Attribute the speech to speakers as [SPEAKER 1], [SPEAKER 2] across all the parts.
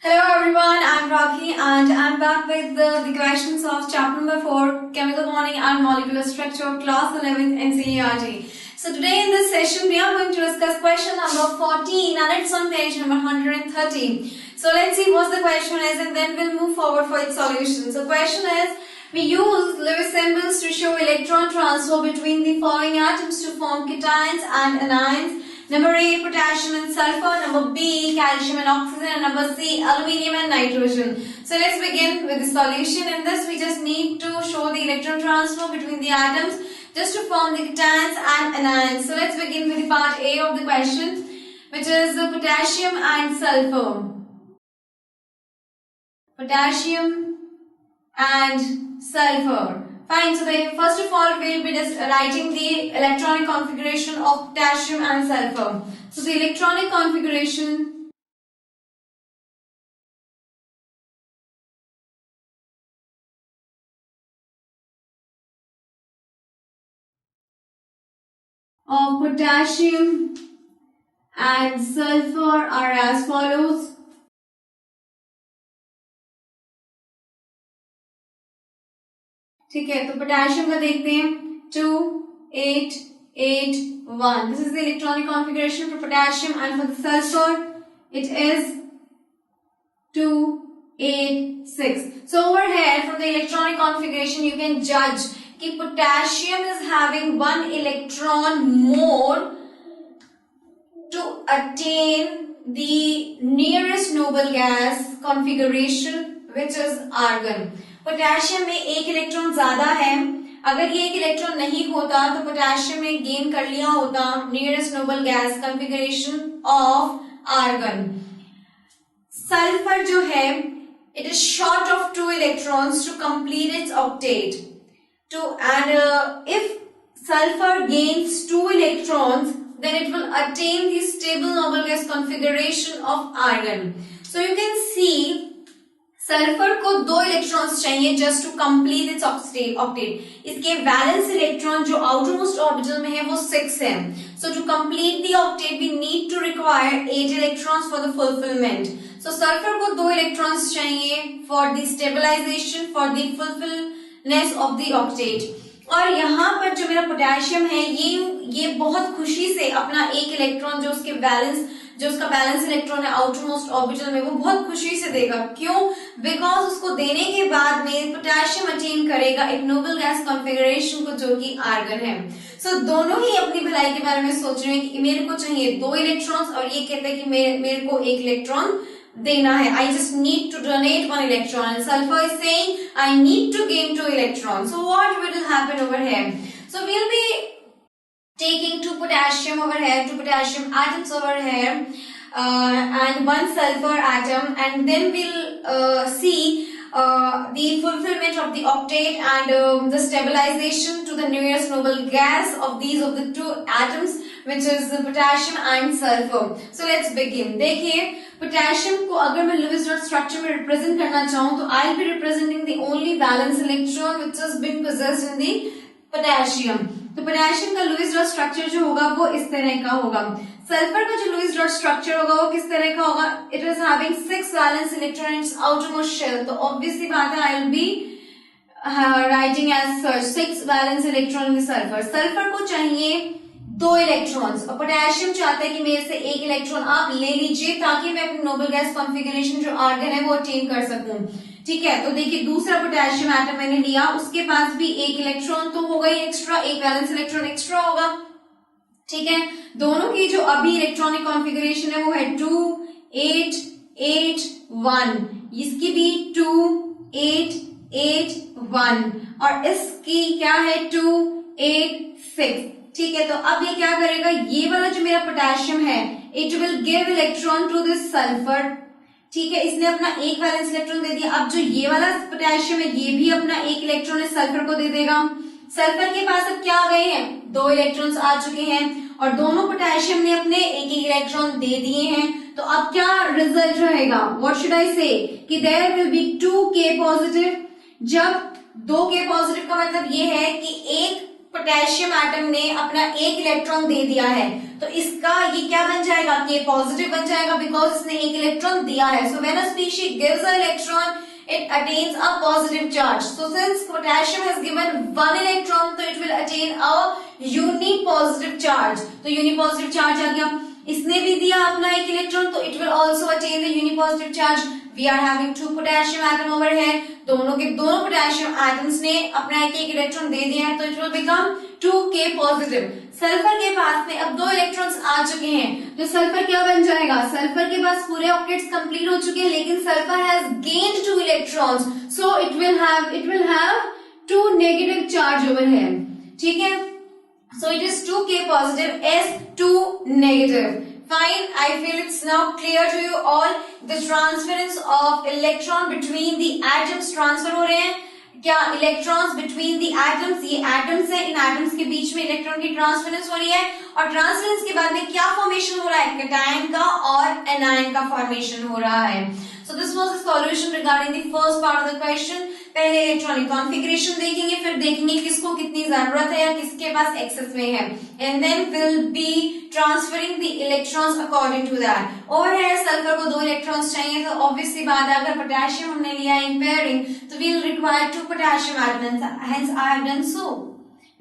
[SPEAKER 1] Hello everyone, I'm Rakhi and I'm back with the questions of chapter number 4, Chemical Bonding and Molecular Structure, class 11 NCERT. So today in this session we are going to discuss question number 14 and it's on page number 113. So let's see what the question is and then we'll move forward for its solution. So question is, we use Lewis symbols to show electron transfer between the following atoms to form cations and anions. Number A, potassium and sulfur. Number B, calcium and oxygen. And number C, aluminium and nitrogen. So let's begin with the solution. In this, we just need to show the electron transfer between the atoms just to form the cations and anions. So let's begin with the part A of the question, which is potassium and sulfur. Potassium and sulfur. Fine, so first of all we will be just writing the electronic configuration of potassium and sulfur. So the electronic configuration of potassium and sulfur are as follows. ठीक है, तो potassium का देखते हैं 2881. This is the electronic configuration for potassium, and for the sulfur it is 286. So over here from the electronic configuration you can judge कि potassium is having one electron more to attain the nearest noble gas configuration, which is argon. Potassium में एक electron ज्यादा है. अगर ये एक electron नहीं होता तो पोटेशियम में गेन कर लिया होता nearest noble gas configuration of argon. Sulphur जो है it is short of 2 electrons to complete its octet and if sulfur gains 2 electrons then it will attain the stable noble gas configuration of argon. So you can see sulphur को 2 electrons चाहिए just to complete its octet. इसके valence electron जो outermost orbital में है वो 6 है. So to complete the octet we need to require 8 electrons for the fulfilment. So sulphur को 2 electrons चाहिए for the stabilisation for the fulfilness of the octet. और यहाँ पर जो मेरा पोटेशियम है ये बहुत खुशी से अपना एक इलेक्ट्रॉन जो उसका बैलेंस इलेक्ट्रॉन है आउटर मोस्ट ऑर्बिटल में वो बहुत खुशी से देगा. क्यों? बिकॉज उसको देने के बाद में पोटेशियम अटेन करेगा एक नोबल गैस कॉन्फ़िगरेशन को जो कि आर्गन है. सो दोनों ही अपनी भलाई के बारे में सोच रहे हैं कि मेरे को चाहिए 2 इलेक्ट्रॉन्स और ये कहते हैं कि मेरे को एक इलेक्ट्रॉन देना है. I just need to donate 1 electron and sulfur is saying I need to gain 2 electrons. So what will happen over here? So we'll be taking 2 potassium over here, 2 potassium atoms over here, and 1 sulfur atom, and then we'll see the fulfillment of the octet and the stabilization to the nearest noble gas of these of the 2 atoms, which is the potassium and sulfur. So let's begin. देखिए potassium को अगर मैं Lewis dot structure में represent करना चाहूँ तो I will be representing the only valence electron which has been possessed in the potassium. तो potassium का लुईस डॉट स्ट्रक्चर जो होगा वो इस तरह का होगा. सल्फर का जो लुईस डॉट स्ट्रक्चर होगा वो किस तरह का होगा? It is having 6 valence electron in its outermost shell. तो ऑब्वियसली बात है I will be writing as such 6 valence electron in sulphur. Sulphur को चाहिए 2 इलेक्ट्रॉन्स और पोटेशियम चाहता है कि मेरे से एक इलेक्ट्रॉन आप ले लीजिए ताकि मैं अपनी नोबल गैस कॉन्फ़िगरेशन जो आर्गन है वो अटेन कर सकूं. ठीक है, तो देखिए दूसरा पोटेशियम एटम मैंने लिया, उसके पास भी एक इलेक्ट्रॉन तो होगा ही एक्स्ट्रा, एक वैलेंस इलेक्ट्रॉन एक्स्ट्रा होगा. ठीक है, दोनों की जो अभी इलेक्ट्रॉनिक कॉन्फ़िगरेशन है वो है 2881. इसकी भी 2881 और इसकी क्या है 286. ठीक है, तो अब ये क्या करेगा? ये वाला जो मेरा पोटेशियम है it will give electron to this sulphur. ठीक है, इसने अपना एक वैलेंस इलेक्ट्रॉन दे दिया. अब जो ये वाला पोटेशियम है ये भी अपना एक इलेक्ट्रॉन इस सल्फर को दे देगा. सल्फर के पास अब क्या आ गए हैं? 2 इलेक्ट्रॉन्स आ चुके हैं और दोनों पोटेशियम ने अपने एक इलेक्ट्रॉन दे दिए हैं. तो अब क्या रिजल्ट रहेगा? व्हाट शुड आई से कि there will be 2K positive. जब 2K पॉजिटिव का मतलब ये है कि एक पोटेशियम एटम ने अपना एक इलेक्ट्रॉन दे दिया है, तो इसका ये क्या बन जाएगा, K पॉजिटिव बन जाएगा, बिकॉज इसने एक इलेक्ट्रॉन दिया है. So when a species gives a electron it attains a positive charge. So since potassium has given one electron, so it will attain a unipositive charge. तो unipositive charge आ गया. इसने भी दिया अपना एक इलेक्ट्रॉन, तो it will also attain the unipositive charge. We are having two potassium atom over here. दोनों के दोनों पोटेशियम एटम्स ने अपना एक एक इलेक्ट्रॉन दे दिया है, तो it will become 2K positive. Sulphur के पास में अब दो इलेक्ट्रॉन्स आ चुके हैं, तो सल्फर क्या बन जाएगा, सल्फर के पास पूरे ऑक्टेट्स कंप्लीट हो चुके हैं, लेकिन sulphur has gained 2 electrons, so it will have 2 negative charge over here. ठीक है, so it is 2K positive, S2 negative. Fine, I feel it's now clear to you all. The transference of electron between the atoms transfer हो रहे हैं. क्या electrons between the atoms, ये atoms है, इन atoms के बीच में इलेक्ट्रॉन की transference हो रही है, और ट्रांसफरेंस के बाद में क्या फॉर्मेशन हो रहा है, कैटायन का और एनायन का फॉर्मेशन हो रहा है. So this was the solution regarding the first part of the question. पहले इलेक्ट्रॉनिक कॉन्फ़िगरेशन देखेंगे, फिर देखेंगे किसको कितनी जरूरत है या किसके पास एक्सेस में है, and then will be transferring the electrons according to that. Over here sulphur को 2 इलेक्ट्रॉन्स चाहिए, तो ऑब्वियसली बात है, अगर पोटेशियम हमने लिया इन पेयरिंग, तो we will require 2 potassium atoms, hence I have done so.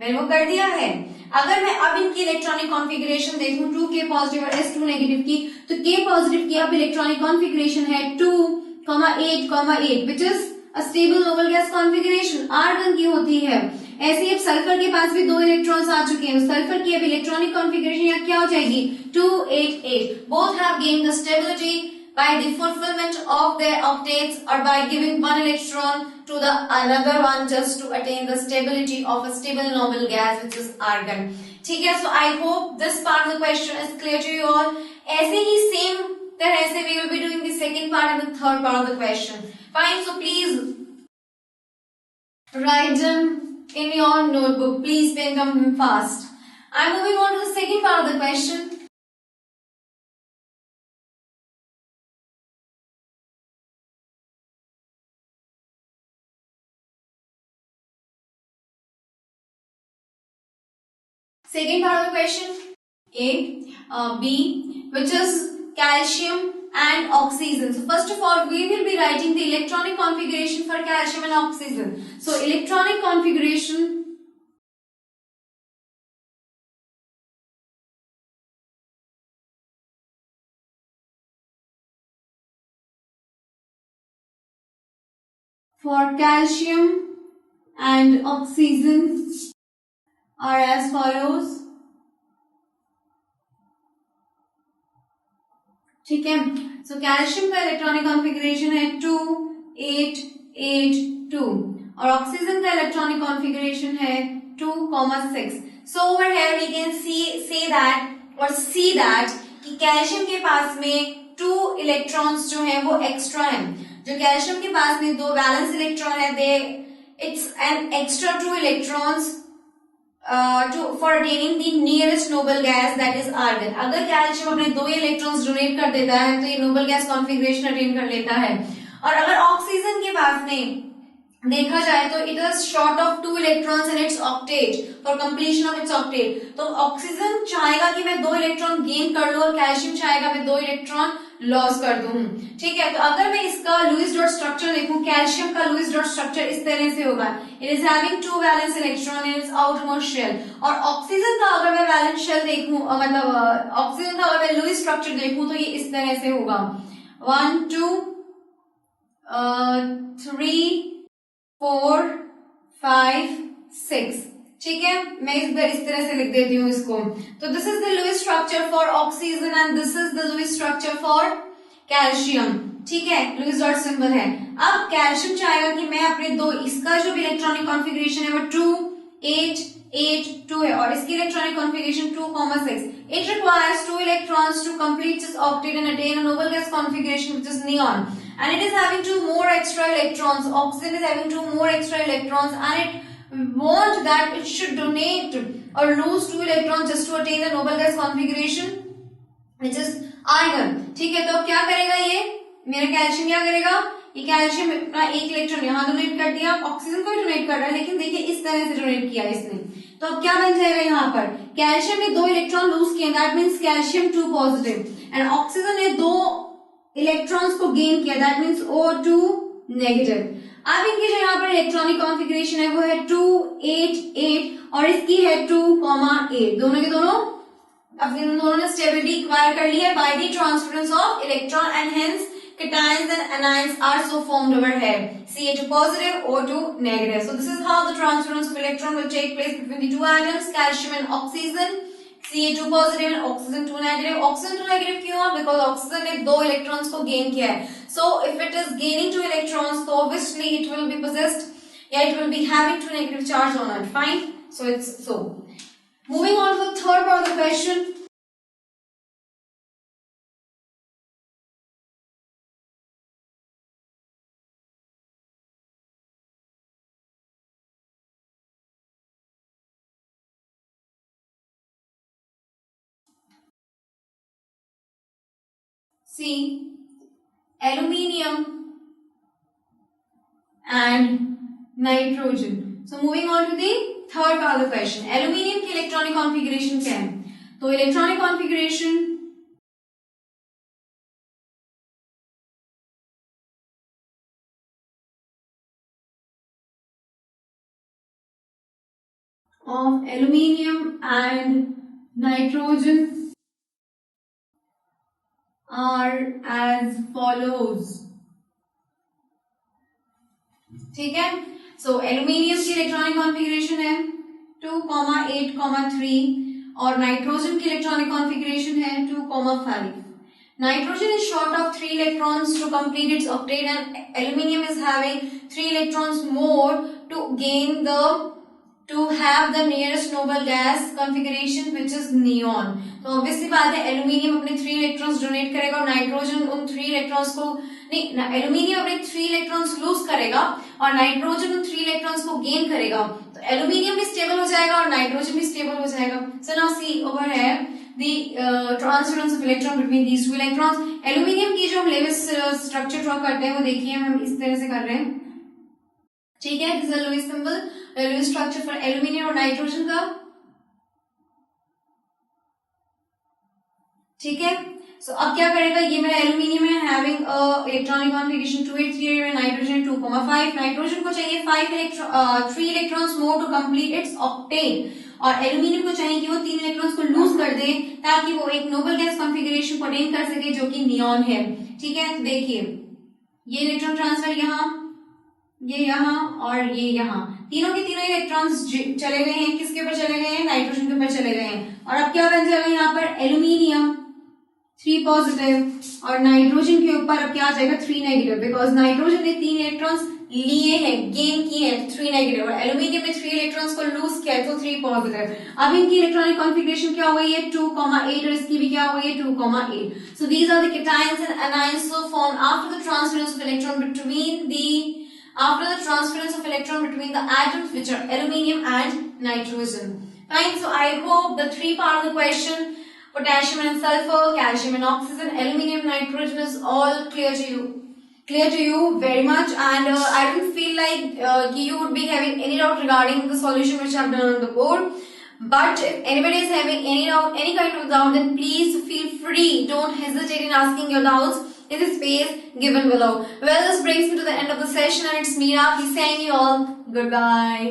[SPEAKER 1] मैंने वो कर दिया है. अगर मैं अब इनकी इलेक्ट्रॉनिक कॉन्फ़िगरेशन देखूं 2K पॉजिटिव और S2 नेगेटिव की, तो K पॉजिटिव की अब इलेक्ट्रॉनिक कॉन्फ़िगरेशन है 2,8,8 which is a stable noble gas configuration, argon की होती है. ऐसे ही अब सल्फर के पास भी 2 इलेक्ट्रॉन्स आ चुके हैं, सल्फर की अब इलेक्ट्रॉनिक कॉन्फ़िगरेशन यहाँ क्या हो जाएगी, 2,8,8. Both have gained the stability by the fulfillment of their octets or by giving one electron to the another one just to attain the stability of a stable noble gas which is argon. ठीक है, so I hope this part of the question is clear to you all. ऐसे ही same तरह से we will be doing the second part and the third part of the question. Fine, so please write them in your notebook. Please pen them fast. I'm moving on to the second part of the question. Second part of the question, B, which is calcium and oxygen. So first of all, we will be writing the electronic configuration for calcium and oxygen. So electronic configuration for calcium and oxygen are as follows. ठीक है, so calcium का electronic configuration है 2,8,8,2 और oxygen का electronic configuration है 2,6. So over here we can see that कि calcium के पास में 2 इलेक्ट्रॉन्स जो हैं वो एक्स्ट्रा हैं. जो कैल्शियम के पास में 2 वैलेंस इलेक्ट्रॉन है, it's an extra 2 electrons for attaining the nearest noble gas, that is argon. अगर कैल्शियम अपने 2 इलेक्ट्रॉन्स डोनेट कर देता है तो ये नोबल गैस कॉन्फ़िगरेशन अटेन कर लेता है. और अगर ऑक्सीजन के पास में देखा जाए तो it is short of 2 electrons in its octet for completion of its octet. तो ऑक्सीजन चाहेगा कि मैं 2 इलेक्ट्रॉन गेन कर लूं और कैल्शियम चाहेगा मैं 2 इलेक्ट्रॉन लॉस कर दूं. ठीक है, तो अगर मैं इसका लुईस डॉट स्ट्रक्चर देखूं, कैल्शियम का लुईस डॉट स्ट्रक्चर इस तरह से होगा, it is having 2 valence electron in its outermost shell. और ऑक्सीजन का अगर मैं वैलेंस शेल देखूं, मतलब ऑक्सीजन का अगर मैं लुईस स्ट्रक्चर देखूं, तो ये इस तरह से होगा 1 2 3 4 5 6. ठीक है, मैं इस तरह से लिख देती हूँ इसको. तो this is the Lewis structure for oxygen and this is the Lewis structure for calcium. ठीक है, लुईस डॉट सिंबल है. अब कैल्शियम चाहेगा कि मैं अपने 2, इसका जो भी इलेक्ट्रॉनिक कॉन्फ़िगरेशन है वो 2,8,8,2 है और इसकी electronic configuration 2,6. It requires 2 electrons to complete this octet and attain a noble gas configuration which is neon. And it is having 2 more extra electrons. Oxygen is having 2 more extra electrons, and it want that it should donate or lose 2 electrons just to attain the noble gas configuration, which is argon. ठीक है, तो अब क्या करेगा ये मेरा calcium, क्या करेगा, ये कैल्शियम अपना एक इलेक्ट्रॉन यहाँ डोनेट कर दिया, ऑक्सीजन को भी डोनेट कर रहा है, लेकिन देखिए इस तरह से डोनेट किया इसने। तो अब क्या बन जाएगा यहाँ पर, कैल्शियम ने 2 इलेक्ट्रॉन लूज किए, that means calcium 2 positive, and oxygen ने 2 इलेक्ट्रॉन्स को गेन किया, दैट मीन्स O2 नेगेटिव। अब इनकी जो यहाँ पर इलेक्ट्रॉनिक कॉन्फ़िगरेशन है वो है 2 8 8 और इसकी है 2, 8। दोनों के दोनों अब इन दोनों ने स्टेबिलिटी एक्वायर कर ली है by the transference of electron, and hence cations and anions are so formed over here. Ca2 positive, O2 negative. So this is how the transference of electron will take place between the two atoms, calcium and oxygen. Ca2 positive and oxygen 2 negative. Oxygen 2 negative क्यों है? Because oxygen ने 2 electrons को gain किया है. So if it is gaining 2 electrons, so obviously it will be possessed, it will be having 2 negative charge on it. Fine. So it's so. Moving on to the third part of the question. See, aluminium and nitrogen. So moving on to the third part of the question. Aluminium की electronic configuration क्या है? तो electronic configuration of aluminium and nitrogen are as follows. ठीक है, so aluminium की electronic configuration है 2, 8, 3 और nitrogen की इलेक्ट्रॉनिक कॉन्फ़िगरेशन है 2, 5. Nitrogen is short of 3 electrons to complete its octet, and aluminium is having 3 electrons more to have the nearest noble gas configuration which is neon. तो obviously बात है aluminium अपने 3 electrons donate करेगा और nitrogen उन 3 electrons को aluminium अपने 3 electrons loose करेगा और नाइट्रोजन उन 3 इलेक्ट्रॉन्स को गेन करेगा, तो एल्यूमिनियम भी स्टेबल हो जाएगा और नाइट्रोजन भी स्टेबल हो जाएगा. So now see over here the transference of electron between these two electrons. Aluminium की जो हम लेविस स्ट्रक्चर ड्रॉ करते हैं वो देखिए हम इस तरह से कर रहे हैं. ठीक है, this is the Lewis symbol, Lewis structure for aluminium और नाइट्रोजन का. ठीक है, सो अब क्या करेगा, ये मेरा एल्यूमिनियम है हैविंग इलेक्ट्रॉनिक कॉन्फ़िगरेशन 2 8 3 और नाइट्रोजन 2, 5. नाइट्रोजन को चाहिए 3 electrons more to complete its octet, और एल्यूमिनियम को चाहिए कि वो 3 इलेक्ट्रॉन्स को लूज कर दे ताकि वो एक नोबल गैस कॉन्फ़िगरेशन को अटेन कर सके जो कि नियॉन है. ठीक है, तो देखिए ये इलेक्ट्रॉन ट्रांसफर यहाँ, ये यहाँ और ये यहाँ, तीनों के तीनों इलेक्ट्रॉन्स चले गए हैं, किसके ऊपर चले गए हैं, नाइट्रोजन के ऊपर चले गए हैं. और अब क्या बन जाएगा यहाँ पर, एल्यूमिनियम 3 पॉजिटिव और नाइट्रोजन के ऊपर अब क्या आ जाएगा 3 नेगेटिव, बिकॉज नाइट्रोजन ने 3 इलेक्ट्रॉन्स लिए हैं, गेन किए हैं 3 नेगेटिव, और एल्यूमिनियम ने 3 इलेक्ट्रॉन्स को लूज किया है तो 3 पॉजिटिव. अब इनकी इलेक्ट्रॉनिक कॉन्फ़िगरेशन क्या हो गई है 2, 8 और इसकी भी क्या हो गई है 2, 8. So these are the cations and anions so formed after the transference of electron between the atoms which are aluminium and nitrogen. Fine. So I hope the 3 part of the question, potassium and sulfur, calcium and oxygen, aluminium, nitrogen is all clear to you very much, and I don't feel like you would be having any doubt regarding the solution which I have done on the board. But if anybody is having any doubt, any kind of doubt, then please feel free. Don't hesitate in asking your doubts in the space given below. Well, this brings me to the end of the session, and it's Meera. He's saying you all goodbye.